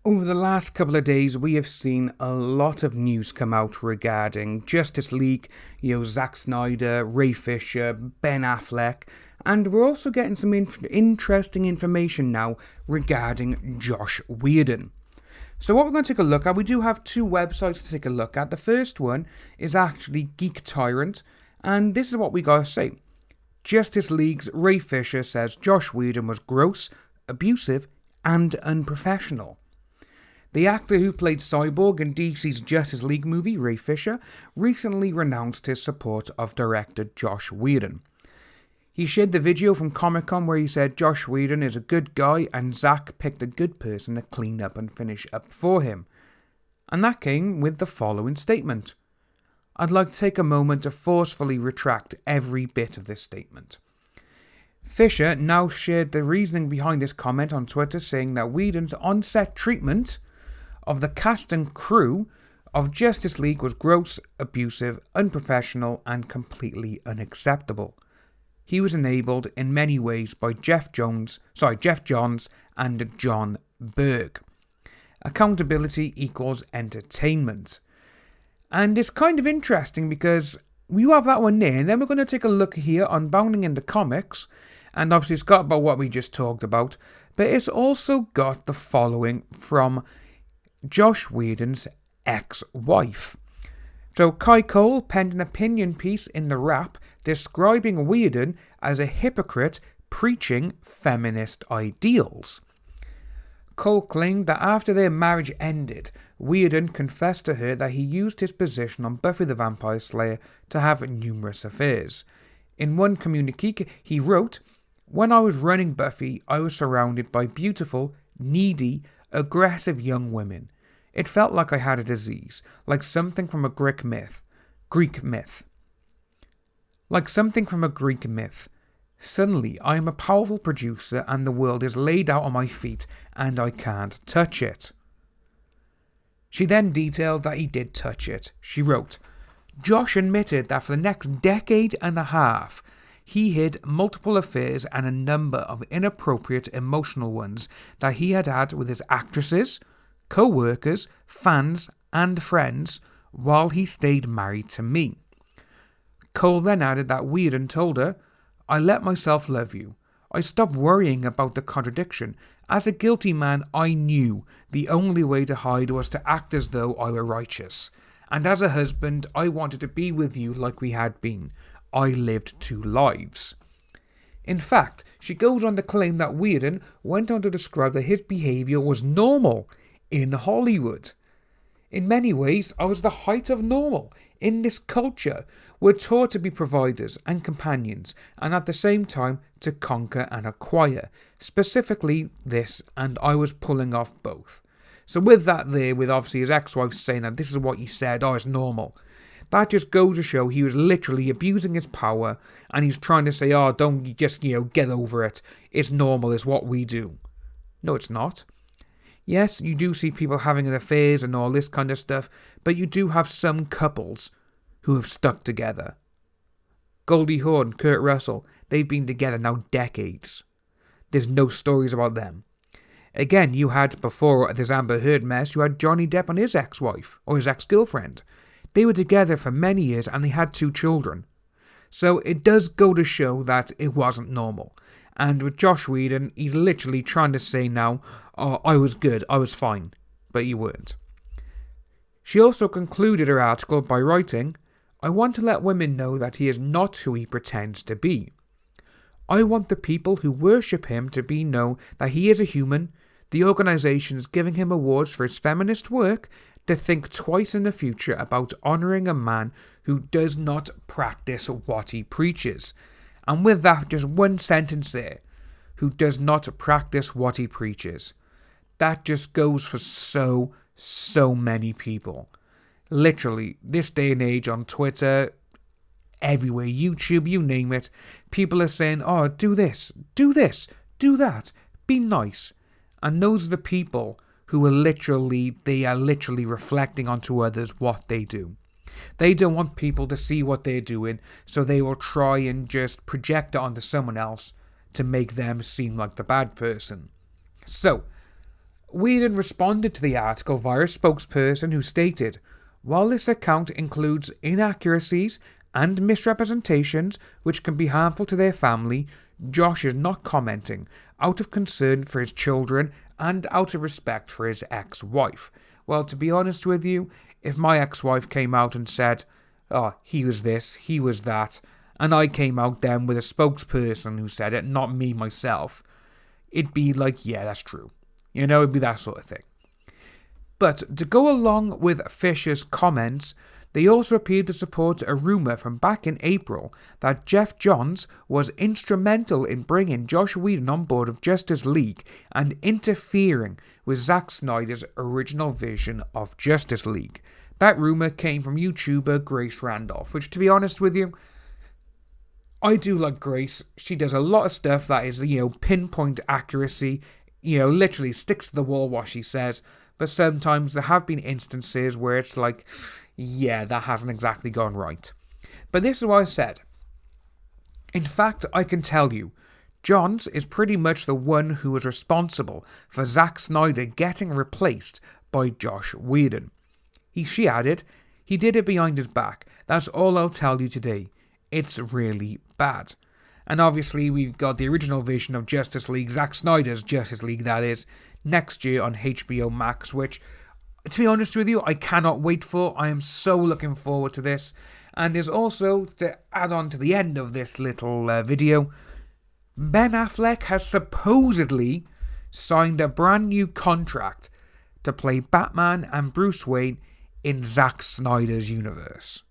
Over the last couple of days, we have seen a lot of news come out regarding Justice League, Zack Snyder, Ray Fisher, Ben Affleck, and we're also getting some interesting information now regarding Josh Whedon. So what we're going to take a look at, we do have two websites to take a look at. The first one is actually Geek Tyrant, and this is what we gotta say. Justice League's Ray Fisher says Josh Whedon was gross, abusive, and unprofessional. The actor who played Cyborg in DC's Justice League movie, Ray Fisher, recently renounced his support of director Josh Whedon. He shared the video from Comic-Con where he said Josh Whedon is a good guy and Zack picked a good person to clean up and finish up for him. And that came with the following statement. I'd like to take a moment to forcefully retract every bit of this statement. Fisher now shared the reasoning behind this comment on Twitter, saying that Whedon's on-set treatment of the cast and crew of Justice League was gross, abusive, unprofessional, and completely unacceptable. He was enabled in many ways by Jeff Johns and John Berg. Accountability equals entertainment. And it's kind of interesting because we have that one there, and then we're going to take a look here on Bounding into Comics, and obviously it's got about what we just talked about, but it's also got the following from Josh Whedon's ex-wife. So Kai Cole penned an opinion piece in The Wrap describing Whedon as a hypocrite preaching feminist ideals. Cole claimed that after their marriage ended, Whedon confessed to her that he used his position on Buffy the Vampire Slayer to have numerous affairs. In one communique, he wrote, "When I was running Buffy, I was surrounded by beautiful, needy, aggressive young women. It felt like I had a disease, like something from a Greek myth. Suddenly, I am a powerful producer and the world is laid out on my feet and I can't touch it." She then detailed that he did touch it. She wrote, Josh admitted that for the next decade and a half, he hid multiple affairs and a number of inappropriate emotional ones that he had had with his actresses, co-workers, fans, and friends while he stayed married to me. Cole then added that Whedon told her, I let myself love you. I stopped worrying about the contradiction. As a guilty man, I knew the only way to hide was to act as though I were righteous. And as a husband, I wanted to be with you like we had been. I lived two lives. In fact, she goes on to claim that Whedon went on to describe that his behaviour was normal in Hollywood. In many ways, I was the height of normal. In this culture, we're taught to be providers and companions, and at the same time to conquer and acquire. Specifically this, and I was pulling off both. So with that there, with obviously his ex-wife saying that this is what he said, it's normal. That just goes to show he was literally abusing his power, and he's trying to say, don't just, get over it. It's normal, it's what we do. No, it's not. Yes, you do see people having affairs and all this kind of stuff, but you do have some couples who have stuck together. Goldie Hawn, Kurt Russell, they've been together now decades. There's no stories about them. Again, you had, before this Amber Heard mess, you had Johnny Depp and his ex-wife, or his ex-girlfriend. They were together for many years and they had 2 children. So it does go to show that it wasn't normal. And with Josh Whedon, he's literally trying to say now, I was good, I was fine. But you weren't. She also concluded her article by writing, I want to let women know that he is not who he pretends to be. I want the people who worship him to know that he is a human, the organisations giving him awards for his feminist work, to think twice in the future about honouring a man who does not practice what he preaches. And with that, just one sentence there, who does not practice what he preaches. That just goes for so many people. Literally, this day and age on Twitter, everywhere, YouTube, you name it, people are saying, do this, do that, be nice. And those are the people who are literally reflecting onto others what they do. They don't want people to see what they're doing, so they will try and just project it onto someone else to make them seem like the bad person. So, Whedon responded to the article via a spokesperson who stated, "While this account includes inaccuracies and misrepresentations which can be harmful to their family, Josh is not commenting out of concern for his children and out of respect for his ex-wife." Well, to be honest with you, if my ex-wife came out and said, "Oh, he was this, he was that," and I came out then with a spokesperson who said it, not me myself, it'd be like, yeah, that's true. It'd be that sort of thing. But to go along with Fisher's comments, they also appeared to support a rumour from back in April that Geoff Johns was instrumental in bringing Joss Whedon on board of Justice League and interfering with Zack Snyder's original vision of Justice League. That rumour came from YouTuber Grace Randolph, which, to be honest with you, I do like Grace. She does a lot of stuff that is, pinpoint accuracy, literally sticks to the wall what she says. But sometimes there have been instances where it's like, yeah, that hasn't exactly gone right. But this is what I said. In fact, I can tell you, Johns is pretty much the one who was responsible for Zack Snyder getting replaced by Joss Whedon. She added, "He did it behind his back. That's all I'll tell you today. It's really bad." And obviously we've got the original vision of Justice League, Zack Snyder's Justice League that is, next year on HBO Max, which, to be honest with you, I cannot wait for. I am so looking forward to this. And there's also, to add on to the end of this little video, Ben Affleck has supposedly signed a brand new contract to play Batman and Bruce Wayne in Zack Snyder's universe.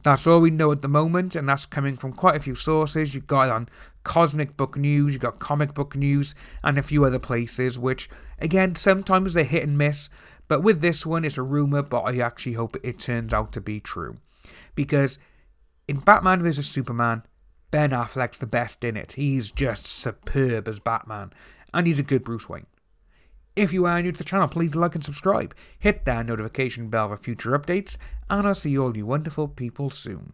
That's all we know at the moment, and that's coming from quite a few sources. You've got it on Cosmic Book News, you've got Comic Book News, and a few other places, which, again, sometimes they're hit and miss. But with this one, it's a rumour, but I actually hope it turns out to be true. Because in Batman vs Superman, Ben Affleck's the best in it. He's just superb as Batman, and he's a good Bruce Wayne. If you are new to the channel, please like and subscribe. Hit that notification bell for future updates, and I'll see all you wonderful people soon.